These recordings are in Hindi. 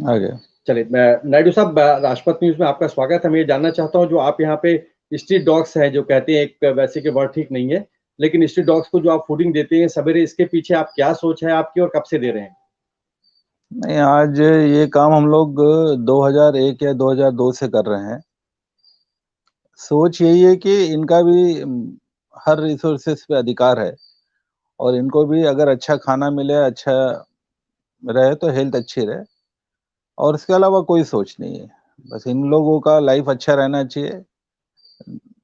आ गया। चलिए, मैं नायडू साहब, राजपथ न्यूज़ में आपका स्वागत है। मैं ये जानना चाहता हूँ, जो आप यहाँ पे स्ट्रीट डॉग्स हैं, जो कहते हैं, एक वैसे के वर्ड ठीक नहीं है, लेकिन स्ट्रीट डॉग्स को जो आप फूडिंग देते हैं सवेरे, इसके पीछे आप क्या सोच है आपकी और कब से दे रहे हैं? नहीं, आज ये काम हम लोग 2001 या 2002 से कर रहे हैं। सोच यही है कि इनका भी हर रिसोर्सेस पे अधिकार है और इनको भी अगर अच्छा खाना मिले, अच्छा रहे तो हेल्थ अच्छी रहे, और इसके अलावा कोई सोच नहीं है। बस इन लोगों का लाइफ अच्छा रहना चाहिए।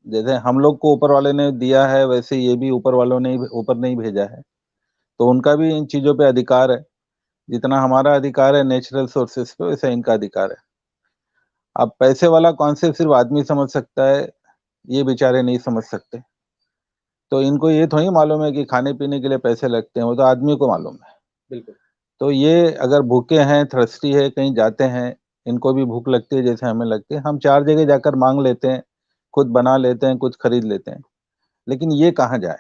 जैसे हम लोग को ऊपर वाले ने दिया है, वैसे ये भी ऊपर वालों ने ऊपर नहीं भेजा है, तो उनका भी इन चीज़ों पे अधिकार है। जितना हमारा अधिकार है नेचुरल सोर्सेस पे, वैसे इनका अधिकार है। अब पैसे वाला कॉन्सेप्ट सिर्फ आदमी समझ सकता है, ये बेचारे नहीं समझ सकते। तो इनको ये थोड़ी मालूम है कि खाने पीने के लिए पैसे लगते हैं, वो तो आदमी को मालूम है। बिल्कुल। तो ये अगर भूखे हैं, थर्स्टी है, कहीं जाते हैं, इनको भी भूख लगती है जैसे हमें लगती है। हम 4 जगह जाकर माँग लेते हैं, खुद बना लेते हैं, कुछ खरीद लेते हैं, लेकिन ये कहाँ जाए?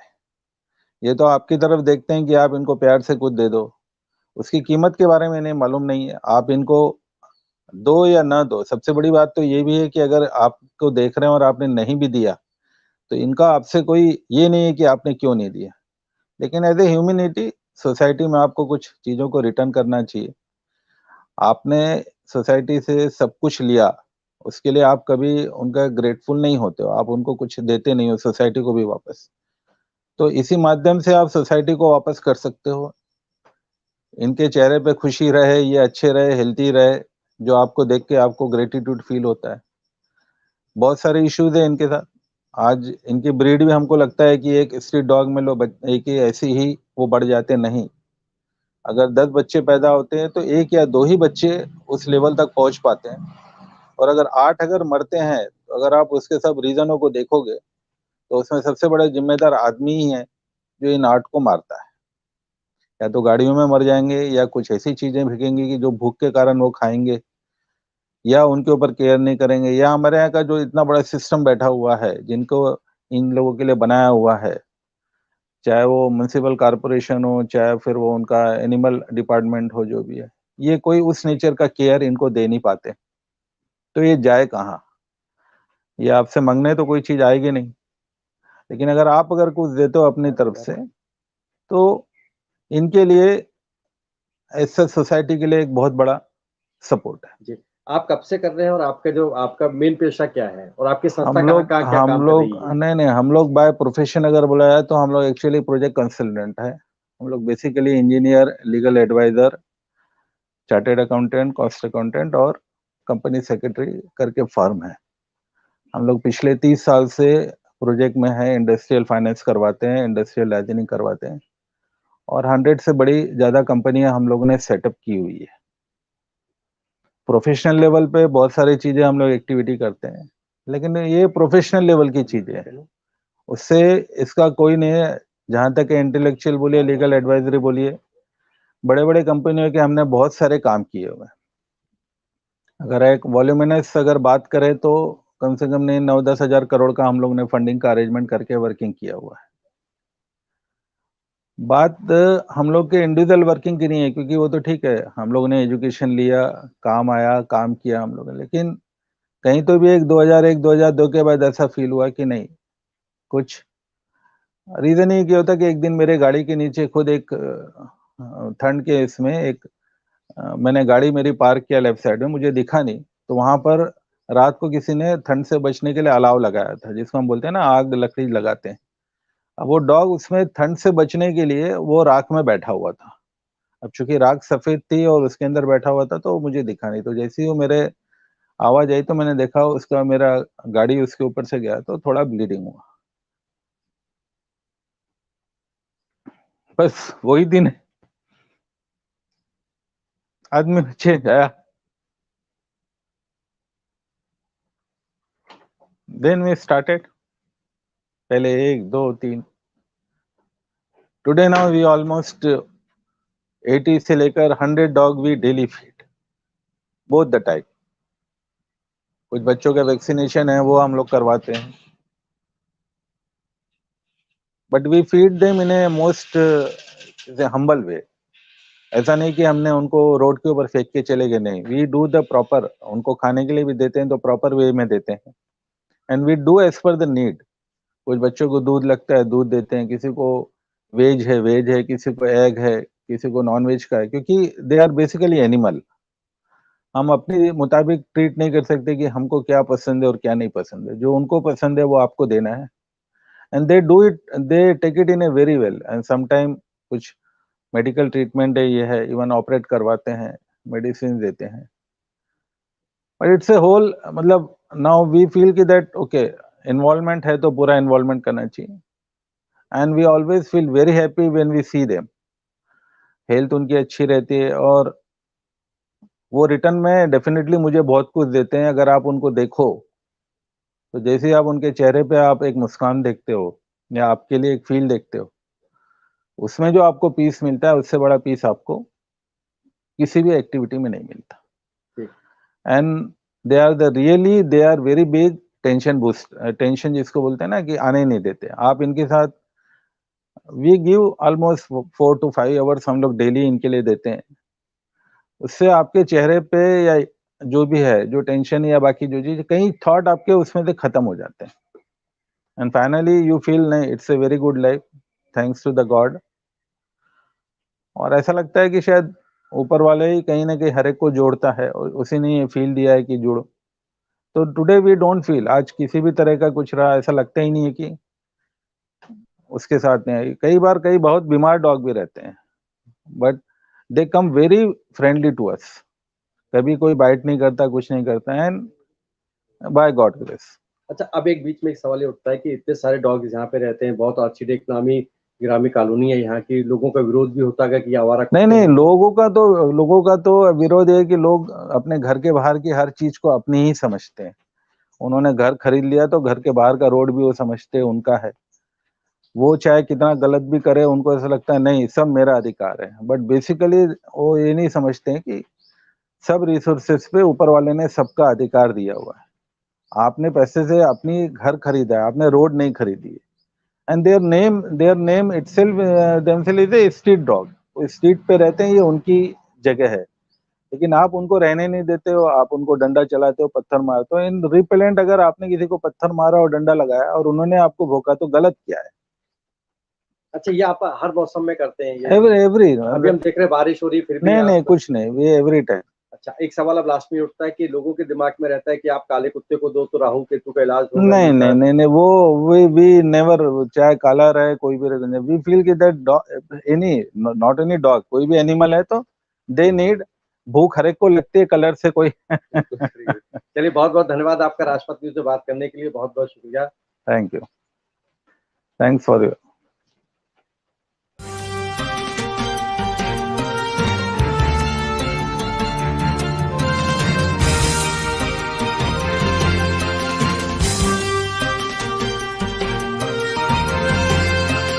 ये तो आपकी तरफ देखते हैं कि आप इनको प्यार से कुछ दे दो, उसकी कीमत के बारे में इन्हें मालूम नहीं है। आप इनको दो या ना दो, सबसे बड़ी बात तो ये भी है कि अगर आपको देख रहे हैं और आपने नहीं भी दिया, तो इनका आपसे कोई ये नहीं है कि आपने क्यों नहीं दिया। लेकिन एज़ ए ह्यूमैनिटी, सोसाइटी में आपको कुछ चीज़ों को रिटर्न करना चाहिए। आपने सोसाइटी से सब कुछ लिया, उसके लिए आप कभी उनका ग्रेटफुल नहीं होते हो, आप उनको कुछ देते नहीं हो सोसाइटी को भी वापस। तो इसी माध्यम से आप सोसाइटी को वापस कर सकते हो। इनके चेहरे पे खुशी रहे, ये अच्छे रहे, हेल्थी रहे, जो आपको देख के आपको ग्रैटिट्यूड फील होता है। बहुत सारे इश्यूज़ हैं इनके साथ। आज इनकी ब्रीड भी हमको लगता है कि एक स्ट्रीट डॉग में लो एक ही ऐसी ही वो बढ़ जाते, नहीं। अगर 10 बच्चे पैदा होते हैं तो 1 या 2 ही बच्चे उस लेवल तक पहुँच पाते हैं, और अगर 8 अगर मरते हैं, तो अगर आप उसके सब रीज़नों को देखोगे, तो उसमें सबसे बड़ा ज़िम्मेदार आदमी ही है, जो इन 8 को मारता है। या तो गाड़ियों में मर जाएँगे, या कुछ ऐसी चीज़ें बिकेंगी कि जो भूख के कारण वो खाएँगे, या उनके ऊपर केयर नहीं करेंगे, या हमारे यहाँ का जो इतना बड़ा सिस्टम बैठा हुआ है, जिनको इन लोगों के लिए बनाया हुआ है, चाहे वो म्युनिसिपल कॉर्पोरेशन हो, चाहे फिर वो उनका एनिमल डिपार्टमेंट हो, जो भी है, ये कोई उस नेचर का केयर इनको दे नहीं पाते। तो ये जाए कहाँ? ये आपसे माँगने तो कोई चीज़ आएगी नहीं। लेकिन अगर कुछ देते हो अपनी तरफ से, तो इनके लिए ऐसा सोसाइटी के लिए एक बहुत बड़ा सपोर्ट है। जी। आप कब से कर रहे हैं और आपका मेन पेशा क्या है? और आपकी संस्था हम लोग कहाँ-कहाँ क्या हम काम कर लोग रही है? नहीं, नहीं, हम लोग बाय प्रोफ़ेशन अगर बोला जाए तो हम लोग एक्चुअली प्रोजेक्ट कंसल्टेंट हैं। हम लोग basically engineer, legal adviser, chartered accountant, cost accountant और कंपनी सेक्रेटरी करके फ़र्म है। हम लोग पिछले 30 साल से प्रोजेक्ट में हैं, इंडस्ट्रियल फाइनेंस करवाते हैं, इंडस्ट्रियल लाइज़निंग करवाते हैं, और 100 से बड़ी ज़्यादा कंपनियाँ हम लोगों ने सेटअप की हुई है। प्रोफ़ेशनल लेवल पे बहुत सारी चीज़ें हम लोग एक्टिविटी करते हैं, लेकिन ये प्रोफ़ेशनल लेवल की चीज़ें हैं। उससे इसका कोई नहीं है। जहाँ तक इंटेलेक्चुअल बोलिए, लीगल एडवाइज़री बोलिए, बड़े-बड़े कंपनियों के हमने बहुत सारे काम किए हुए हैं। अगर एक वॉल्यूमिनस अगर बात करें तो कम से कम नहीं 9-10 हज़ार करोड़ का हम लोग ने फंडिंग का अरेंजमेंट करके वर्किंग किया हुआ है। बात हम लोग के इंडिविजुअल वर्किंग की नहीं है, क्योंकि वो तो ठीक है, हम लोगों ने एजुकेशन लिया, काम आया, काम किया हम लोगों ने। लेकिन कहीं तो भी एक 2001-2002 के बाद ऐसा फ़ील हुआ कि नहीं, कुछ रीज़न ये क्या होता कि एक दिन मेरे गाड़ी के नीचे खुद एक ठंड के इसमें मैंने गाड़ी मेरी पार्क किया लेफ्ट साइड में, मुझे दिखा नहीं, तो वहाँ पर रात को किसी ने ठंड से बचने के लिए अलाव लगाया था, जिसको हम बोलते हैं ना, आग लकड़ी लगाते हैं। अब वो डॉग उसमें ठंड से बचने के लिए वो राख में बैठा हुआ था। अब चूँकि राख सफ़ेद थी और उसके अंदर बैठा हुआ था, तो वो मुझे दिखा नहीं, तो जैसे ही वो मेरे आवाज़ आई तो मैंने देखा उसका मेरा गाड़ी उसके ऊपर से गया, तो थोड़ा ब्लीडिंग हुआ। बस वही दिन आदमी चेंज आया। देन वी स्टार्टेड, पहले 1, 2, 3, टुडे नाउ वी ऑलमोस्ट 80 से लेकर 100 dog we daily feed, both the type. कुछ बच्चों का वैक्सीनेशन है, वो हम लोग करवाते हैं, but we feed them in a most humble way. ऐसा नहीं कि हमने उनको रोड के ऊपर फेंक के चले गए, नहीं, वी डू द प्रॉपर, उनको खाने के लिए भी देते हैं तो प्रॉपर वे में देते हैं, and we do as per the need. कुछ बच्चों को दूध लगता है, दूध देते हैं, किसी को वेज है, किसी को एग है, किसी को नॉन वेज का है, क्योंकि दे आर बेसिकली एनिमल। हम अपने मुताबिक ट्रीट नहीं कर सकते कि हमको क्या पसंद है और क्या नहीं पसंद है। जो उनको पसंद है वो आपको देना है, and they do it, they take it in a very well. And sometime कुछ मेडिकल ट्रीटमेंट है, ये है, इवन ऑपरेट करवाते हैं, मेडिसिन देते हैं, बट इट्स ए होल, मतलब नाउ वी फील कि दैट ओके, इन्वॉल्वमेंट है तो पूरा इन्वॉल्वमेंट करना चाहिए, and we always feel very happy when we see them, health उनकी अच्छी रहती है, और वो रिटर्न में डेफिनेटली मुझे बहुत कुछ देते हैं। अगर आप उनको देखो तो जैसे ही आप उनके चेहरे पे आप एक मुस्कान देखते हो या आपके लिए एक फील देखते हो, उसमें जो आपको पीस मिलता है उससे बड़ा पीस आपको किसी भी एक्टिविटी में नहीं मिलता। And they are the really, they are very big tension boost, tension जिसको बोलते हैं ना कि आने नहीं देते आप इनके साथ। We give almost 4 to 5 hours हम लोग डेली इनके लिए देते हैं। उससे आपके चेहरे पे या जो भी है, जो टेंशन या बाकी जो चीज, कई थॉट आपके उसमें से खत्म हो जाते हैं, एंड फाइनली यू फील नहीं, it's a very good life, thanks to the god. और ऐसा लगता है कि शायद ऊपर वाले ही कहीं ना कहीं हर एक को जोड़ता है, और उसी ने ये फील दिया है कि जुड़ो। तो टुडे वी डोंट फील, आज किसी भी तरह का कुछ रहा, ऐसा लगता ही नहीं है कि उसके साथ नहीं है। कई बार कई बहुत बीमार डॉग भी रहते हैं, but they come very friendly to us, कभी कोई बाइट नहीं करता, कुछ नहीं करता, एंड बाय गॉड ग्रेस। अच्छा, अब एक बीच में एक सवाल ये उठता है कि इतने सारे डॉग्स यहाँ पे रहते हैं, बहुत आर्चिडेक नामी ग्रामी कॉलोनी है यहाँ की, लोगों का विरोध भी होता है कि आवारा नहीं कुत्ते नहीं, हैं। लोगों का तो विरोध है कि लोग अपने घर के बाहर की हर चीज को अपनी ही समझते हैं। उन्होंने घर खरीद लिया तो घर के बाहर का रोड भी वो समझते हैं उनका है, वो चाहे कितना गलत भी करे, उनको ऐसा लगता है नहीं सब मेरा अधिकार है। बट बेसिकली वो ये नहीं समझते हैं कि सब रिसोर्सेस पे ऊपर वाले ने सबका अधिकार दिया हुआ है। आपने पैसे से अपनी घर खरीदा है, आपने रोड नहीं खरीदी है, and their name itself themselves is a street dog. वो स्ट्रीट पे रहते हैं, ये उनकी जगह है, लेकिन आप उनको रहने नहीं देते हो, आप उनको डंडा चलाते हो, पत्थर मारते हो। इन रिपेलेंट, अगर आपने किसी को पत्थर मारा और डंडा लगाया और उन्होंने आपको भोंका तो गलत किया है। अच्छा, ये आप हर मौसम में करते हैं ये? एवरी अभी हम देख रहे हैं बारिश हो रही फिर भी नहीं नहीं, आप? कुछ नहीं, ये एवरी टाइम। अच्छा, एक सवाल अब लास्ट में उठता है कि लोगों के दिमाग में रहता है कि आप काले कुत्ते को दो तो राहु केतु का इलाज होगा, नहीं ये नहीं नहीं नहीं, वो वी नेवर, चाहे काला रहे कोई भी रहे, वी फील कि that any, not any dog, कोई भी एनिमल है तो दे नीड, भूख हर एक को लगती है कलर से कोई। चलिए, बहुत बहुत धन्यवाद आपका राजपथ न्यूज से बात करने के लिए, बहुत बहुत शुक्रिया। Thank you, thanks for your